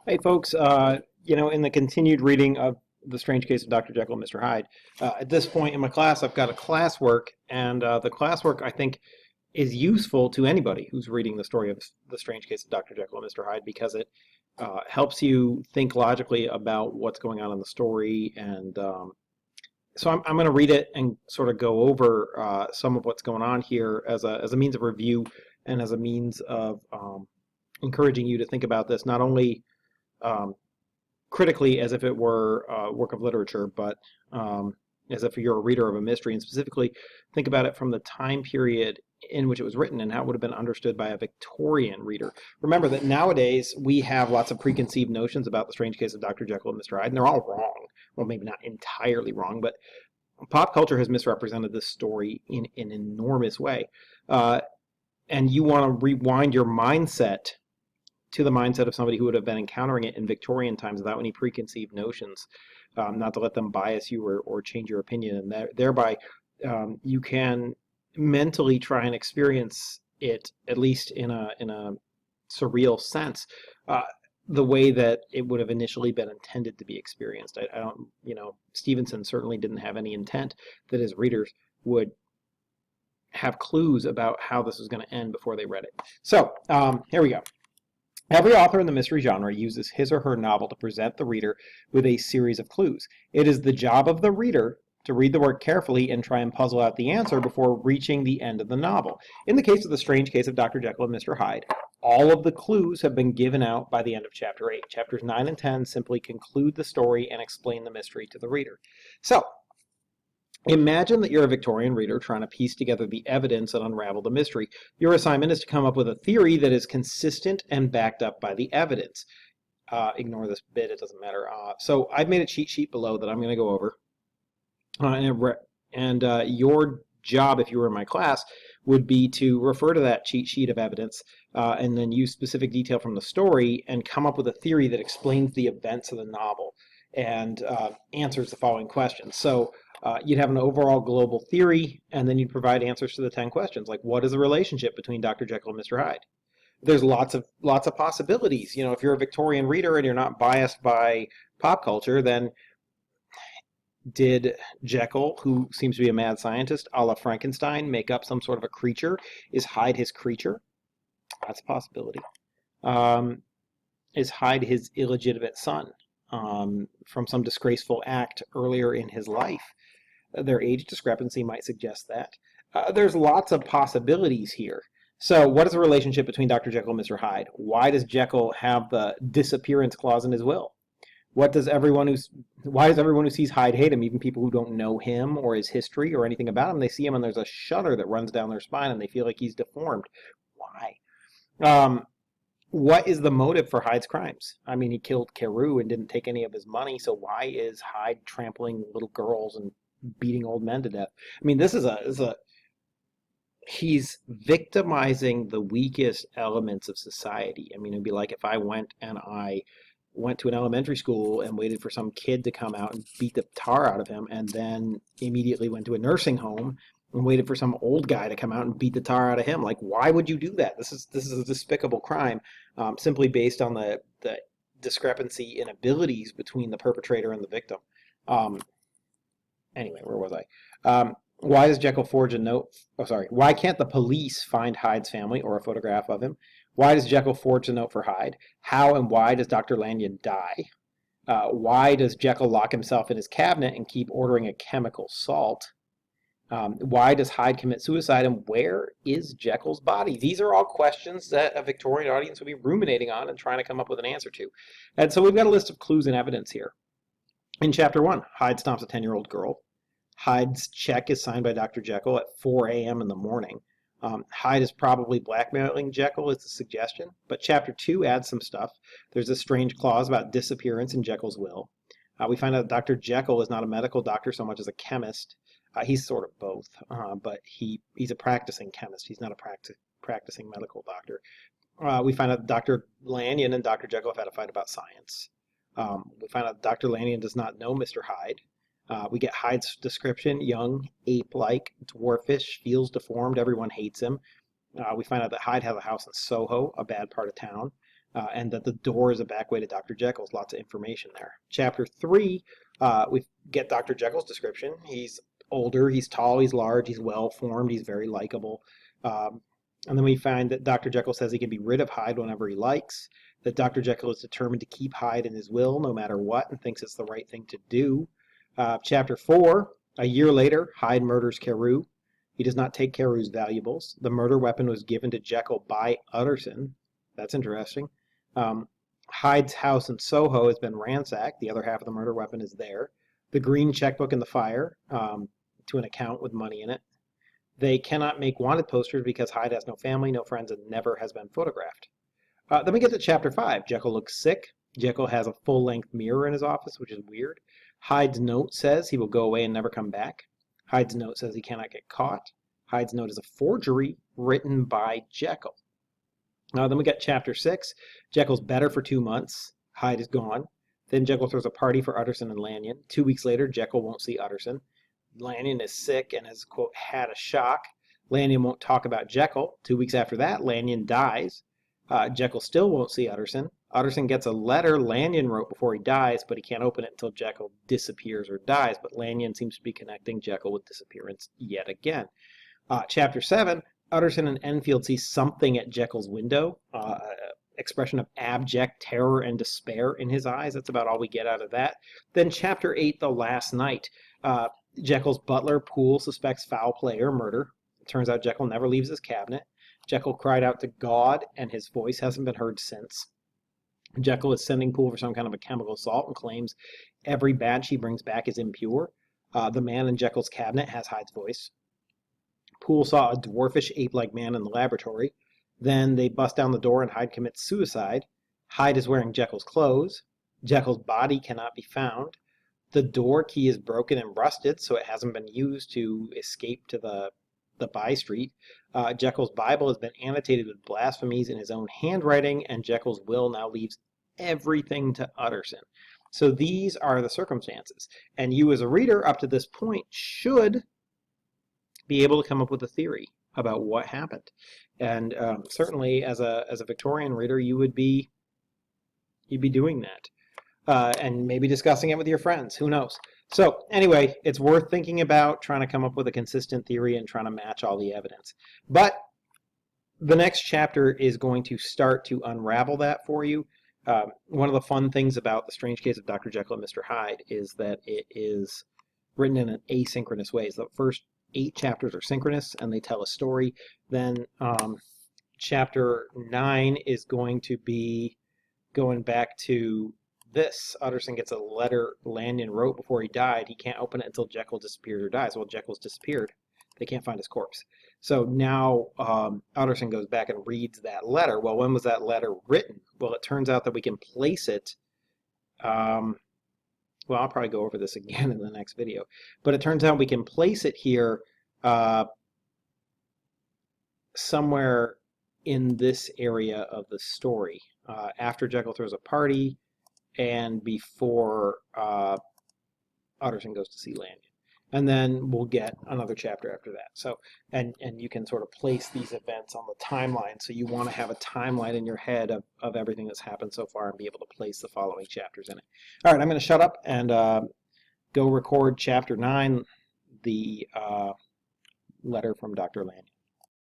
Hey, folks, in the continued reading of The Strange Case of Dr. Jekyll and Mr. Hyde, at this point in my class, I've got a classwork, and the classwork, I think, is useful to anybody who's reading the story of The Strange Case of Dr. Jekyll and Mr. Hyde because it helps you think logically about what's going on in the story. And so I'm going to read it and sort of go over some of what's going on here as a means of review and as a means of encouraging you to think about this, not only um, critically as if it were a work of literature, but as if you're a reader of a mystery, and specifically think about it from the time period in which it was written and how it would have been understood by a Victorian reader. Remember that nowadays we have lots of preconceived notions about the strange case of Dr. Jekyll and Mr. Hyde, and they're all wrong. Well, maybe not entirely wrong, but pop culture has misrepresented this story in an enormous way. And you want to rewind your mindset to the mindset of somebody who would have been encountering it in Victorian times without any preconceived notions, not to let them bias you or change your opinion, and thereby you can mentally try and experience it, at least in a surreal sense, the way that it would have initially been intended to be experienced. I don't, Stevenson certainly didn't have any intent that his readers would have clues about how this was going to end before they read it. So here we go. Every author in the mystery genre uses his or her novel to present the reader with a series of clues. It is the job of the reader to read the work carefully and try and puzzle out the answer before reaching the end of the novel. In the case of The Strange Case of Dr. Jekyll and Mr. Hyde, all of the clues have been given out by the end of Chapter 8. Chapters 9 and 10 simply conclude the story and explain the mystery to the reader. So, imagine that you're a Victorian reader trying to piece together the evidence and unravel the mystery. Your assignment is to come up with a theory that is consistent and backed up by the evidence. Ignore this bit, it doesn't matter. So I've made a cheat sheet below that I'm going to go over. Your job, if you were in my class, would be to refer to that cheat sheet of evidence and then use specific detail from the story and come up with a theory that explains the events of the novel and answers the following questions. So you'd have an overall global theory, and then you'd provide answers to the 10 questions, like what is the relationship between Dr. Jekyll and Mr. Hyde? There's lots of possibilities. If you're a Victorian reader and you're not biased by pop culture, then did Jekyll, who seems to be a mad scientist, a la Frankenstein, make up some sort of a creature? Is Hyde his creature? That's a possibility. Is Hyde his illegitimate son from some disgraceful act earlier in his life? Their age discrepancy might suggest that. There's lots of possibilities here. So what is the relationship between Dr. Jekyll and Mr. Hyde? Why does Jekyll have the disappearance clause in his will? Why does everyone who sees Hyde hate him, even people who don't know him or his history or anything about him? They see him and there's a shudder that runs down their spine and they feel like he's deformed. Why? What is the motive for Hyde's crimes? I mean, he killed Carew and didn't take any of his money, so why is Hyde trampling little girls and beating old men to death? I mean, he's victimizing the weakest elements of society. I mean, it'd be like if I went to an elementary school and waited for some kid to come out and beat the tar out of him, and then immediately went to a nursing home and waited for some old guy to come out and beat the tar out of him. Like, why would you do that? This is a despicable crime, simply based on the discrepancy in abilities between the perpetrator and the victim. Anyway, where was I? Why does Jekyll forge a note? Oh, sorry. Why can't the police find Hyde's family or a photograph of him? Why does Jekyll forge a note for Hyde? How and why does Dr. Lanyon die? Why does Jekyll lock himself in his cabinet and keep ordering a chemical salt? Why does Hyde commit suicide, and where is Jekyll's body? These are all questions that a Victorian audience would be ruminating on and trying to come up with an answer to. And so we've got a list of clues and evidence here. In Chapter 1, Hyde stomps a 10-year-old girl. Hyde's check is signed by Dr. Jekyll at 4 a.m. in the morning. Hyde is probably blackmailing Jekyll, is the suggestion. But Chapter 2 adds some stuff. There's a strange clause about disappearance in Jekyll's will. We find out that Dr. Jekyll is not a medical doctor so much as a chemist. He's sort of both, but he's a practicing chemist. He's not a practicing medical doctor. We find out that Dr. Lanyon and Dr. Jekyll have had a fight about science. We find out that Dr. Lanyon does not know Mr. Hyde. We get Hyde's description: young, ape-like, dwarfish, feels deformed, everyone hates him. We find out that Hyde has a house in Soho, a bad part of town. and that the door is a back way to Dr. Jekyll's. Lots of information there. Chapter 3, we get Dr. Jekyll's description. He's older, he's tall, he's large, he's well-formed, he's very likable. And then we find that Dr. Jekyll says he can be rid of Hyde whenever he likes, that Dr. Jekyll is determined to keep Hyde in his will no matter what and thinks it's the right thing to do. Chapter 4, a year later, Hyde murders Carew. He does not take Carew's valuables. The murder weapon was given to Jekyll by Utterson. That's interesting. Hyde's house in Soho has been ransacked. The other half of the murder weapon is there. The green checkbook in the fire to an account with money in it. They cannot make wanted posters because Hyde has no family, no friends, and never has been photographed. Then we get to Chapter 5. Jekyll looks sick. Jekyll has a full-length mirror in his office, which is weird. Hyde's note says he will go away and never come back. Hyde's note says he cannot get caught. Hyde's note is a forgery written by Jekyll. Then we get Chapter 6. Jekyll's better for 2 months. Hyde is gone. Then Jekyll throws a party for Utterson and Lanyon. 2 weeks later, Jekyll won't see Utterson. Lanyon is sick and has, quote, had a shock. Lanyon won't talk about Jekyll. 2 weeks after that, Lanyon dies. Jekyll still won't see Utterson. Utterson gets a letter Lanyon wrote before he dies, but he can't open it until Jekyll disappears or dies. But Lanyon seems to be connecting Jekyll with disappearance yet again. Chapter 7, Utterson and Enfield see something at Jekyll's window. Expression of abject terror and despair in his eyes. That's about all we get out of that. Then Chapter 8, the last night. Jekyll's butler, Poole, suspects foul play or murder. It turns out Jekyll never leaves his cabinet. Jekyll cried out to God, and his voice hasn't been heard since. Jekyll is sending Poole for some kind of a chemical assault and claims every batch he brings back is impure. The man in Jekyll's cabinet has Hyde's voice. Poole saw a dwarfish ape-like man in the laboratory. Then they bust down the door and Hyde commits suicide. Hyde is wearing Jekyll's clothes. Jekyll's body cannot be found. The door key is broken and rusted, so it hasn't been used to escape to the by street. Jekyll's Bible has been annotated with blasphemies in his own handwriting, and Jekyll's will now leaves everything to Utterson. So these are the circumstances. And you as a reader up to this point should be able to come up with a theory about what happened. And certainly as a Victorian reader, you'd be doing that. And maybe discussing it with your friends. Who knows? So anyway, it's worth thinking about, trying to come up with a consistent theory and trying to match all the evidence. But the next chapter is going to start to unravel that for you. One of the fun things about The Strange Case of Dr. Jekyll and Mr. Hyde is that it is written in an asynchronous way. So the first 8 chapters are synchronous and they tell a story. Then chapter 9 is going to be going back to this. Utterson gets a letter Lanyon wrote before he died. He can't open it until Jekyll disappears or dies. Well, Jekyll's disappeared. They can't find his corpse. So now Utterson goes back and reads that letter. Well, when was that letter written? Well, it turns out that we can place it. Well, I'll probably go over this again in the next video. But it turns out we can place it here somewhere in this area of the story. After Jekyll throws a party, and before Utterson goes to see Lanyon. And then we'll get another chapter after that. So, and you can sort of place these events on the timeline. So you want to have a timeline in your head of everything that's happened so far and be able to place the following chapters in it. All right, I'm going to shut up and go record chapter 9, the letter from Dr. Lanyon.